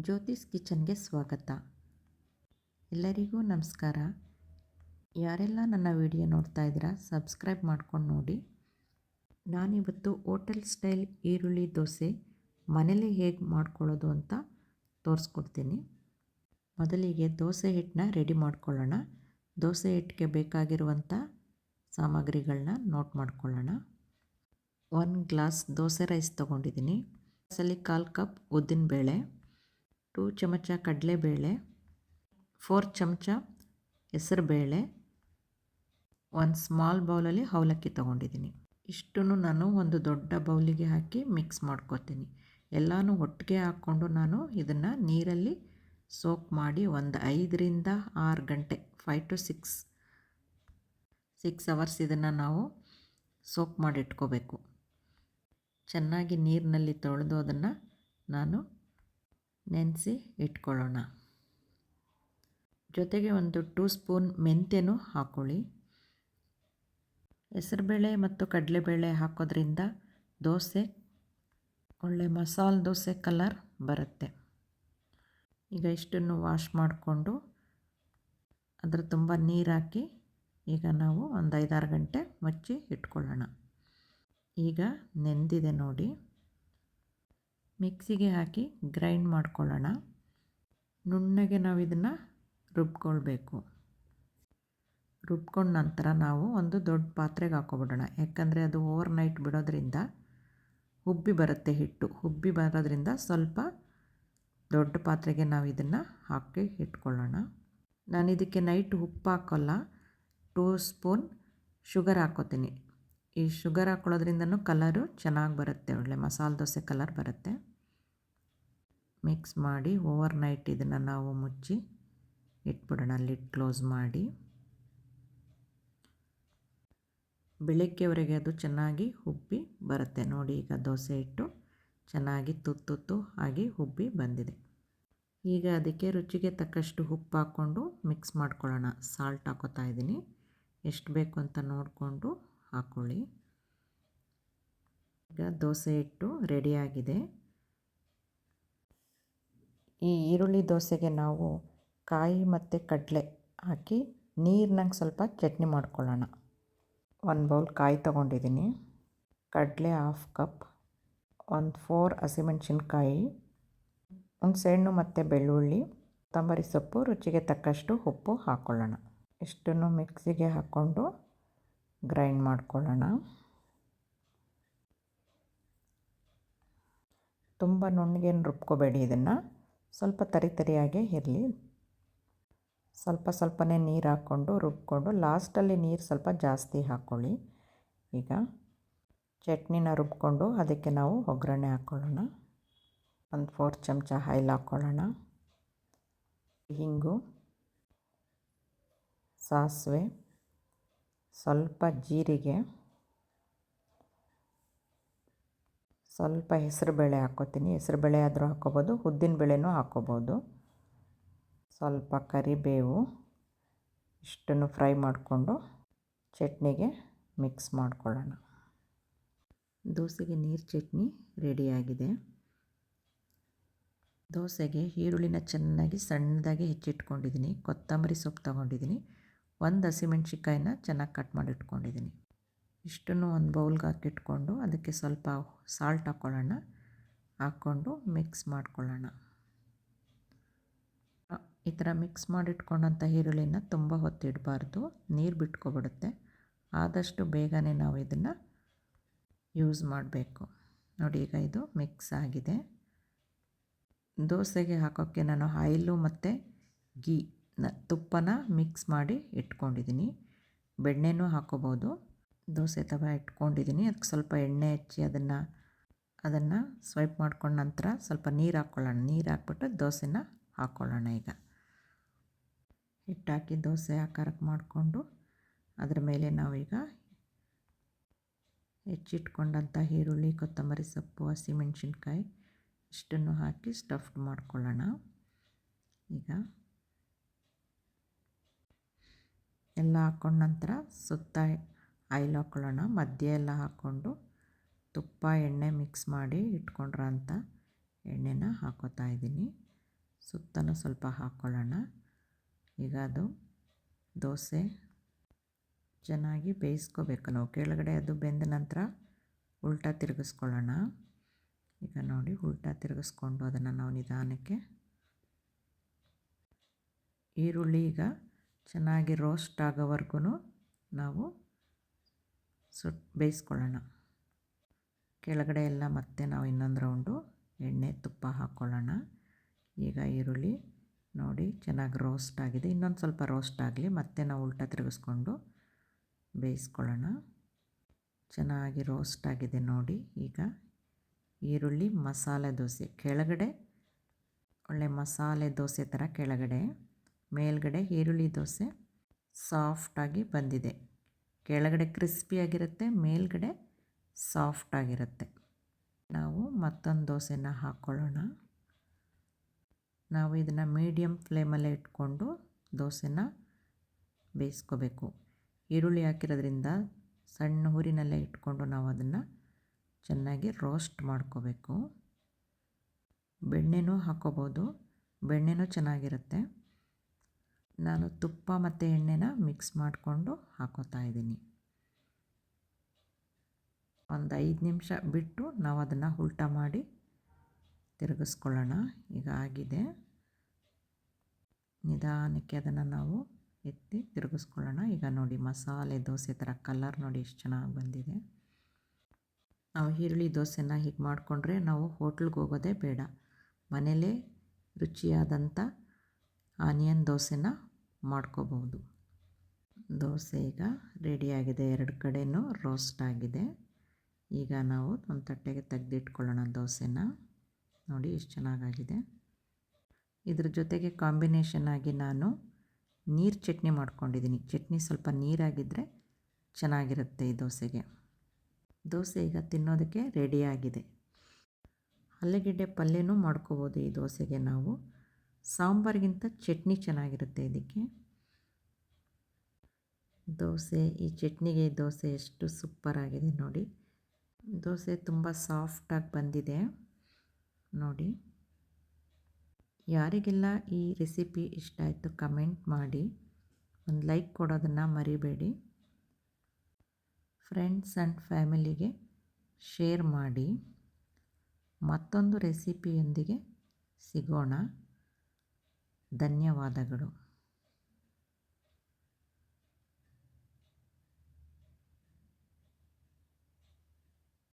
ಜ್ಯೋತಿಸ್ ಕಿಚನ್ಗೆ ಸ್ವಾಗತ. ಎಲ್ಲರಿಗೂ ನಮಸ್ಕಾರ. ಯಾರೆಲ್ಲ ನನ್ನ ವಿಡಿಯೋ ನೋಡ್ತಾ ಇದ್ದೀರಾ ಸಬ್ಸ್ಕ್ರೈಬ್ ಮಾಡ್ಕೊಂಡು ನೋಡಿ. ನಾನಿವತ್ತು ಹೋಟೆಲ್ ಸ್ಟೈಲ್ ಈರುಳ್ಳಿ ದೋಸೆ ಮನೇಲಿ ಹೇಗೆ ಮಾಡ್ಕೊಳ್ಳೋದು ಅಂತ ತೋರಿಸ್ಕೊಡ್ತೀನಿ. ಮೊದಲಿಗೆ ದೋಸೆ ಹಿಟ್ಟನ್ನ ರೆಡಿ ಮಾಡ್ಕೊಳ್ಳೋಣ. ದೋಸೆ ಹಿಟ್ಟಿಗೆ ಬೇಕಾಗಿರುವಂಥ ಸಾಮಗ್ರಿಗಳನ್ನ ನೋಟ್ ಮಾಡ್ಕೊಳ್ಳೋಣ. 1 ಗ್ಲಾಸ್ ದೋಸೆ ರೈಸ್ ತೊಗೊಂಡಿದ್ದೀನಿ. ಅದರಲ್ಲಿ 1/4 ಕಪ್ ಉದ್ದಿನಬೇಳೆ, 2 ಚಮಚ ಕಡಲೆಬೇಳೆ, 4 ಚಮಚ ಹೆಸರುಬೇಳೆ, 1 ಸ್ಮಾಲ್ ಬೌಲಲ್ಲಿ ಅವಲಕ್ಕಿ ತೊಗೊಂಡಿದ್ದೀನಿ. ಇಷ್ಟನ್ನು ನಾನು ಒಂದು ದೊಡ್ಡ ಬೌಲಿಗೆ ಹಾಕಿ ಮಿಕ್ಸ್ ಮಾಡ್ಕೊತೀನಿ. ಎಲ್ಲನೂ ಒಟ್ಟಿಗೆ ಹಾಕ್ಕೊಂಡು ನಾನು ಇದನ್ನು ನೀರಲ್ಲಿ ಸೋಕ್ ಮಾಡಿ ಒಂದು 5ರಿಂದ 6 ಗಂಟೆ 5 to 6 ಅವರ್ಸ್ ಇದನ್ನು ನಾವು ಸೋಕ್ ಮಾಡಿ ಇಟ್ಕೋಬೇಕು. ಚೆನ್ನಾಗಿ ನೀರಿನಲ್ಲಿ ತೊಳೆದು ಅದನ್ನು ನಾನು ನೆನೆಸಿ ಇಟ್ಕೊಳ್ಳೋಣ. ಜೊತೆಗೆ ಒಂದು 2 ಸ್ಪೂನ್ ಮೆಂತ್ಯನೂ ಹಾಕ್ಕೊಳ್ಳಿ. ಹೆಸರುಬೇಳೆ ಮತ್ತು ಕಡಲೆಬೇಳೆ ಹಾಕೋದ್ರಿಂದ ದೋಸೆ ಒಳ್ಳೆ ಮಸಾಲೆ ದೋಸೆ ಕಲರ್ ಬರುತ್ತೆ. ಈಗ ಇಷ್ಟನ್ನು ವಾಶ್ ಮಾಡಿಕೊಂಡು ಅದರ ತುಂಬ ನೀರು ಹಾಕಿ ಈಗ ನಾವು ಒಂದು 5-6 ಗಂಟೆ ಮುಚ್ಚಿ ಇಟ್ಕೊಳ್ಳೋಣ. ಈಗ ನೆಂದಿದೆ ನೋಡಿ. ಮಿಕ್ಸಿಗೆ ಹಾಕಿ ಗ್ರೈಂಡ್ ಮಾಡ್ಕೊಳ್ಳೋಣ. ನುಣ್ಣಗೆ ನಾವು ಇದನ್ನು ರುಬ್ಕೊಳ್ಬೇಕು. ರುಬ್ಕೊಂಡ ನಂತರ ನಾವು ಒಂದು ದೊಡ್ಡ ಪಾತ್ರೆಗೆ ಹಾಕ್ಕೊಬಿಡೋಣ. ಯಾಕಂದರೆ ಅದು ಓವರ್ ನೈಟ್ ಬಿಡೋದ್ರಿಂದ ಉಬ್ಬಿ ಬರುತ್ತೆ. ಹಿಟ್ಟು ಉಬ್ಬಿ ಬರೋದ್ರಿಂದ ಸ್ವಲ್ಪ ದೊಡ್ಡ ಪಾತ್ರೆಗೆ ನಾವು ಇದನ್ನು ಹಾಕಿ ಇಟ್ಕೊಳ್ಳೋಣ. ನಾನು ಇದಕ್ಕೆ ನೈಟ್ ಉಪ್ಪು ಹಾಕೋಲ್ಲ, 2 ಸ್ಪೂನ್ ಶುಗರ್ ಹಾಕ್ಕೋತೀನಿ. ಈ ಶುಗರ್ ಹಾಕೊಳ್ಳೋದ್ರಿಂದನೂ ಕಲರು ಚೆನ್ನಾಗಿ ಬರುತ್ತೆ, ಒಳ್ಳೆ ಮಸಾಲೆ ದೋಸೆ ಕಲರ್ ಬರುತ್ತೆ. ಮಿಕ್ಸ್ ಮಾಡಿ ಓವರ್ ನೈಟ್ ಇದನ್ನು ನಾವು ಮುಚ್ಚಿ ಇಟ್ಬಿಡೋಣ. ಲಿಡ್ ಕ್ಲೋಸ್ ಮಾಡಿ ಬೆಳಗ್ಗೆವರೆಗೆ ಅದು ಚೆನ್ನಾಗಿ ಉಬ್ಬಿ ಬರುತ್ತೆ. ನೋಡಿ, ಈಗ ದೋಸೆ ಹಿಟ್ಟು ಚೆನ್ನಾಗಿ ತುತ್ತು ಆಗಿ ಉಬ್ಬಿ ಬಂದಿದೆ. ಈಗ ಅದಕ್ಕೆ ರುಚಿಗೆ ತಕ್ಕಷ್ಟು ಉಪ್ಪು ಹಾಕ್ಕೊಂಡು ಮಿಕ್ಸ್ ಮಾಡ್ಕೊಳ್ಳೋಣ. ಸಾಲ್ಟ್ ಹಾಕೋತಾ ಇದ್ದೀನಿ. ಎಷ್ಟು ಬೇಕು ಅಂತ ನೋಡಿಕೊಂಡು ಹಾಕ್ಕೊಳ್ಳಿ. ಈಗ ದೋಸೆ ಹಿಟ್ಟು ರೆಡಿಯಾಗಿದೆ. ಈ ಈರುಳ್ಳಿ ದೋಸೆಗೆ ನಾವು ಕಾಯಿ ಮತ್ತು ಕಡಲೆ ಹಾಕಿ ನೀರಿನಂಗೆ ಸ್ವಲ್ಪ ಚಟ್ನಿ ಮಾಡ್ಕೊಳ್ಳೋಣ. 1 ಬೌಲ್ ಕಾಯಿ ತೊಗೊಂಡಿದ್ದೀನಿ, ಕಡಲೆ 1/2 ಕಪ್, 4 ಹಸಿಮೆಣಸಿನ್ಕಾಯಿ, ಹುಣಸೆಹಣ್ಣು ಮತ್ತು ಬೆಳ್ಳುಳ್ಳಿ, ಕೊತ್ತಂಬರಿ ಸೊಪ್ಪು, ರುಚಿಗೆ ತಕ್ಕಷ್ಟು ಉಪ್ಪು ಹಾಕ್ಕೊಳ್ಳೋಣ. ಇಷ್ಟನ್ನು ಮಿಕ್ಸಿಗೆ ಹಾಕ್ಕೊಂಡು ಗ್ರೈಂಡ್ ಮಾಡ್ಕೊಳ್ಳೋಣ. ತುಂಬ ನುಣ್ಣಗೇನು ರುಬ್ಕೋಬೇಡಿ. ಇದನ್ನು ಸ್ವಲ್ಪ ತರಿಯಾಗೇ ಇರಲಿ. ಸ್ವಲ್ಪನೇ ನೀರು ಹಾಕ್ಕೊಂಡು ರುಬ್ಕೊಂಡು ಲಾಸ್ಟಲ್ಲಿ ನೀರು ಸ್ವಲ್ಪ ಜಾಸ್ತಿ ಹಾಕ್ಕೊಳ್ಳಿ. ಈಗ ಚಟ್ನಿನ ರುಬ್ಕೊಂಡು ಅದಕ್ಕೆ ನಾವು ಒಗ್ಗರಣೆ ಹಾಕ್ಕೊಳ್ಳೋಣ. 4 ಚಮಚ ಆಯಿಲ್ ಹಾಕ್ಕೊಳ್ಳೋಣ. ಹಿಂಗು, ಸಾಸಿವೆ, ಸ್ವಲ್ಪ ಜೀರಿಗೆ, ಸ್ವಲ್ಪ ಹೆಸರುಬೇಳೆ ಹಾಕ್ಕೋತೀನಿ. ಹೆಸರುಬೇಳೆ ಆದರೂ ಹಾಕ್ಕೋಬೋದು, ಉದ್ದಿನಬೇಳೆನೂ ಹಾಕ್ಕೋಬೋದು. ಸ್ವಲ್ಪ ಕರಿಬೇವು. ಇಷ್ಟನ್ನು ಫ್ರೈ ಮಾಡಿಕೊಂಡು ಚಟ್ನಿಗೆ ಮಿಕ್ಸ್ ಮಾಡ್ಕೊಳ್ಳೋಣ. ದೋಸೆಗೆ ನೀರು ಚಟ್ನಿ ರೆಡಿಯಾಗಿದೆ. ದೋಸೆಗೆ ಈರುಳ್ಳಿನ ಚೆನ್ನಾಗಿ ಸಣ್ಣದಾಗಿ ಹೆಚ್ಚಿಟ್ಕೊಂಡಿದ್ದೀನಿ. ಕೊತ್ತಂಬರಿ ಸೊಪ್ಪು ತೊಗೊಂಡಿದ್ದೀನಿ. 1 ಹಸಿಮೆಣ್ಸಿನ್ಕಾಯಿನ ಚೆನ್ನಾಗಿ ಕಟ್ ಮಾಡಿ ಇಟ್ಕೊಂಡಿದ್ದೀನಿ. ಇಷ್ಟನ್ನು ಒಂದು ಬೌಲ್ಗೆ ಹಾಕಿಟ್ಕೊಂಡು ಅದಕ್ಕೆ ಸ್ವಲ್ಪ ಸಾಲ್ಟ್ ಹಾಕ್ಕೊಳ್ಳೋಣ. ಹಾಕ್ಕೊಂಡು ಮಿಕ್ಸ್ ಮಾಡ್ಕೊಳ್ಳೋಣ. ಈ ಥರ ಮಿಕ್ಸ್ ಮಾಡಿಟ್ಕೊಂಡಂಥ ಈರುಳ್ಳಿನ ತುಂಬ ಹೊತ್ತಿಡಬಾರ್ದು, ನೀರು ಬಿಟ್ಕೊಬಿಡುತ್ತೆ. ಆದಷ್ಟು ಬೇಗನೆ ನಾವು ಇದನ್ನು ಯೂಸ್ ಮಾಡಬೇಕು. ನೋಡಿ, ಈಗ ಇದು ಮಿಕ್ಸ್ ಆಗಿದೆ. ದೋಸೆಗೆ ಹಾಕೋಕ್ಕೆ ನಾನು ಆಯಿಲು ಮತ್ತು ತುಪ್ಪನ ಮಿಕ್ಸ್ ಮಾಡಿ ಇಟ್ಕೊಂಡಿದ್ದೀನಿ. ಬೆಣ್ಣೆನೂ ಹಾಕ್ಕೋಬೋದು. ದೋಸೆ ತವ ಇಟ್ಕೊಂಡಿದ್ದೀನಿ. ಅದಕ್ಕೆ ಸ್ವಲ್ಪ ಎಣ್ಣೆ ಹಚ್ಚಿ ಅದನ್ನು ಸ್ವೈಪ್ ಮಾಡ್ಕೊಂಡ ನಂತರ ಸ್ವಲ್ಪ ನೀರು ಹಾಕ್ಕೊಳ್ಳೋಣ. ನೀರು ಹಾಕ್ಬಿಟ್ಟು ದೋಸೆನ ಹಾಕ್ಕೊಳ್ಳೋಣ. ಈಗ ಹಿಟ್ಟಾಕಿ ದೋಸೆ ಆಕಾರಕ್ಕೆ ಮಾಡಿಕೊಂಡು ಅದರ ಮೇಲೆ ನಾವೀಗ ಹೆಚ್ಚಿಟ್ಕೊಂಡಂಥ ಈರುಳ್ಳಿ, ಕೊತ್ತಂಬರಿ ಸೊಪ್ಪು, ಹಸಿಮೆಣ್ಸಿನ್ಕಾಯಿ ಇಷ್ಟನ್ನು ಹಾಕಿ ಸ್ಟಫ್ಡ್ ಮಾಡ್ಕೊಳ್ಳೋಣ. ಈಗ ಎಲ್ಲ ಹಾಕ್ಕೊಂಡ ನಂತರ ಸುತ್ತ ಆಯಿಲ್ ಹಾಕ್ಕೊಳ್ಳೋಣ. ಮಧ್ಯೆ ಎಲ್ಲ ಹಾಕ್ಕೊಂಡು ತುಪ್ಪ ಎಣ್ಣೆ ಮಿಕ್ಸ್ ಮಾಡಿ ಇಟ್ಕೊಂಡಿರೋ ಅಂಥ ಎಣ್ಣೆನ ಹಾಕ್ಕೋತಾ ಇದ್ದೀನಿ. ಸುತ್ತಲೂ ಸ್ವಲ್ಪ ಹಾಕ್ಕೊಳ್ಳೋಣ. ಈಗ ಅದು ದೋಸೆ ಚೆನ್ನಾಗಿ ಬೇಯಿಸ್ಕೋಬೇಕು ನಾವು. ಕೆಳಗಡೆ ಅದು ಬೆಂದ ನಂತರ ಉಲ್ಟಾ ತಿರುಗಿಸ್ಕೊಳ್ಳೋಣ. ಈಗ ನೋಡಿ, ಉಲ್ಟಾ ತಿರುಗಿಸ್ಕೊಂಡು ಅದನ್ನು ನಾವು ನಿಧಾನಕ್ಕೆ ಈರುಳ್ಳಿ ಈಗ ಚೆನ್ನಾಗಿ ರೋಸ್ಟ್ ಆಗೋವರೆಗೂ ನಾವು ಬೇಯಿಸ್ಕೊಳ್ಳೋಣ. ಕೆಳಗಡೆ ಎಲ್ಲ ಮತ್ತೆ ನಾವು ಇನ್ನೊಂದು ರೌಂಡು ಎಣ್ಣೆ ತುಪ್ಪ ಹಾಕ್ಕೊಳ್ಳೋಣ. ಈಗ ಈರುಳ್ಳಿ ನೋಡಿ ಚೆನ್ನಾಗಿ ರೋಸ್ಟ್ ಆಗಿದೆ. ಇನ್ನೊಂದು ಸ್ವಲ್ಪ ರೋಸ್ಟ್ ಆಗಲಿ, ಮತ್ತೆ ನಾವು ಉಲ್ಟಾ ತಿರುಗಿಸ್ಕೊಂಡು ಬೇಯಿಸ್ಕೊಳ್ಳೋಣ. ಚೆನ್ನಾಗಿ ರೋಸ್ಟ್ ಆಗಿದೆ ನೋಡಿ. ಈಗ ಈರುಳ್ಳಿ ಮಸಾಲೆ ದೋಸೆ ಕೆಳಗಡೆ ಒಳ್ಳೆ ಮಸಾಲೆ ದೋಸೆ ಥರ ಕೆಳಗಡೆ, ಮೇಲ್ಗಡೆ ಈರುಳ್ಳಿ ದೋಸೆ ಸಾಫ್ಟಾಗಿ ಬಂದಿದೆ. ಕೆಳಗಡೆ ಕ್ರಿಸ್ಪಿಯಾಗಿರುತ್ತೆ, ಮೇಲ್ಗಡೆ ಸಾಫ್ಟಾಗಿರುತ್ತೆ. ನಾವು ಮತ್ತೊಂದು ದೋಸೆನ ಹಾಕ್ಕೊಳ್ಳೋಣ. ನಾವು ಇದನ್ನು ಮೀಡಿಯಮ್ ಫ್ಲೇಮಲ್ಲೇ ಇಟ್ಕೊಂಡು ದೋಸೆನ ಬೇಯಿಸ್ಕೋಬೇಕು. ಈರುಳ್ಳಿ ಹಾಕಿರೋದ್ರಿಂದ ಸಣ್ಣ ಊರಿನಲ್ಲೇ ಇಟ್ಕೊಂಡು ನಾವು ಅದನ್ನು ಚೆನ್ನಾಗಿ ರೋಸ್ಟ್ ಮಾಡ್ಕೋಬೇಕು. ಬೆಣ್ಣೆನೂ ಹಾಕ್ಕೋಬೋದು, ಬೆಣ್ಣೆನೂ ಚೆನ್ನಾಗಿರುತ್ತೆ. ನಾನು ತುಪ್ಪ ಮತ್ತು ಎಣ್ಣೆನ ಮಿಕ್ಸ್ ಮಾಡಿಕೊಂಡು ಹಾಕ್ಕೋತಾ ಇದ್ದೀನಿ. ಒಂದು 5 ನಿಮಿಷ ಬಿಟ್ಟು ನಾವು ಅದನ್ನು ಉಲ್ಟಾ ಮಾಡಿ ತಿರುಗಿಸ್ಕೊಳ್ಳೋಣ. ಈಗ ಆಗಿದೆ. ನಿಧಾನಕ್ಕೆ ಅದನ್ನು ನಾವು ಎತ್ತಿ ತಿರುಗಿಸ್ಕೊಳ್ಳೋಣ. ಈಗ ನೋಡಿ, ಮಸಾಲೆ ದೋಸೆ ಥರ ಕಲರ್ ನೋಡಿ ಎಷ್ಟು ಚೆನ್ನಾಗಿ ಬಂದಿದೆ. ನಾವು ಈರುಳ್ಳಿ ದೋಸೆನ ಹೀಗೆ ಮಾಡಿಕೊಂಡ್ರೆ ನಾವು ಹೋಟ್ಲಿಗೆ ಹೋಗೋದೇ ಬೇಡ. ಮನೇಲೇ ರುಚಿಯಾದಂಥ ಆನಿಯನ್ ದೋಸೆನ ಮಾಡ್ಕೋಬೋದು. ದೋಸೆ ಈಗ ರೆಡಿಯಾಗಿದೆ, 2 ಕಡೆಯೂ ರೋಸ್ಟ್ ಆಗಿದೆ. ಈಗ ನಾವು ಒಂದು ತಟ್ಟೆಗೆ ತೆಗೆದಿಟ್ಕೊಳ್ಳೋಣ ದೋಸೆನ. ನೋಡಿ ಎಷ್ಟು ಚೆನ್ನಾಗಾಗಿದೆ. ಇದ್ರ ಜೊತೆಗೆ ಕಾಂಬಿನೇಷನ್ ಆಗಿ ನಾನು ನೀರು ಚಟ್ನಿ ಮಾಡ್ಕೊಂಡಿದ್ದೀನಿ. ಚಟ್ನಿ ಸ್ವಲ್ಪ ನೀರಾಗಿದ್ದರೆ ಚೆನ್ನಾಗಿರುತ್ತೆ ಈ ದೋಸೆಗೆ. ದೋಸೆ ಈಗ ತಿನ್ನೋದಕ್ಕೆ ರೆಡಿಯಾಗಿದೆ. ಆಲೂಗೆಡ್ಡೆ ಪಲ್ಯನೂ ಮಾಡ್ಕೋಬೋದು ಈ ದೋಸೆಗೆ ನಾವು. ಸಾಂಬಾರಿಗಿಂತ ಚಟ್ನಿ ಚೆನ್ನಾಗಿರುತ್ತೆ ಇದಕ್ಕೆ. ದೋಸೆ, ಈ ಚಟ್ನಿಗೆ ಈ ದೋಸೆ ಎಷ್ಟು ಸೂಪರಾಗಿದೆ ನೋಡಿ. ದೋಸೆ ತುಂಬ ಸಾಫ್ಟಾಗಿ ಬಂದಿದೆ ನೋಡಿ. ಯಾರಿಗೆಲ್ಲ ಈ ರೆಸಿಪಿ ಇಷ್ಟ ಆಯಿತು ಕಮೆಂಟ್ ಮಾಡಿ, ಒಂದು ಲೈಕ್ ಕೊಡೋದನ್ನು ಮರಿಬೇಡಿ. ಫ್ರೆಂಡ್ಸ್ ಆ್ಯಂಡ್ ಫ್ಯಾಮಿಲಿಗೆ ಶೇರ್ ಮಾಡಿ. ಮತ್ತೊಂದು ರೆಸಿಪಿಯೊಂದಿಗೆ ಸಿಗೋಣ. ಧನ್ಯವಾದಗಳು.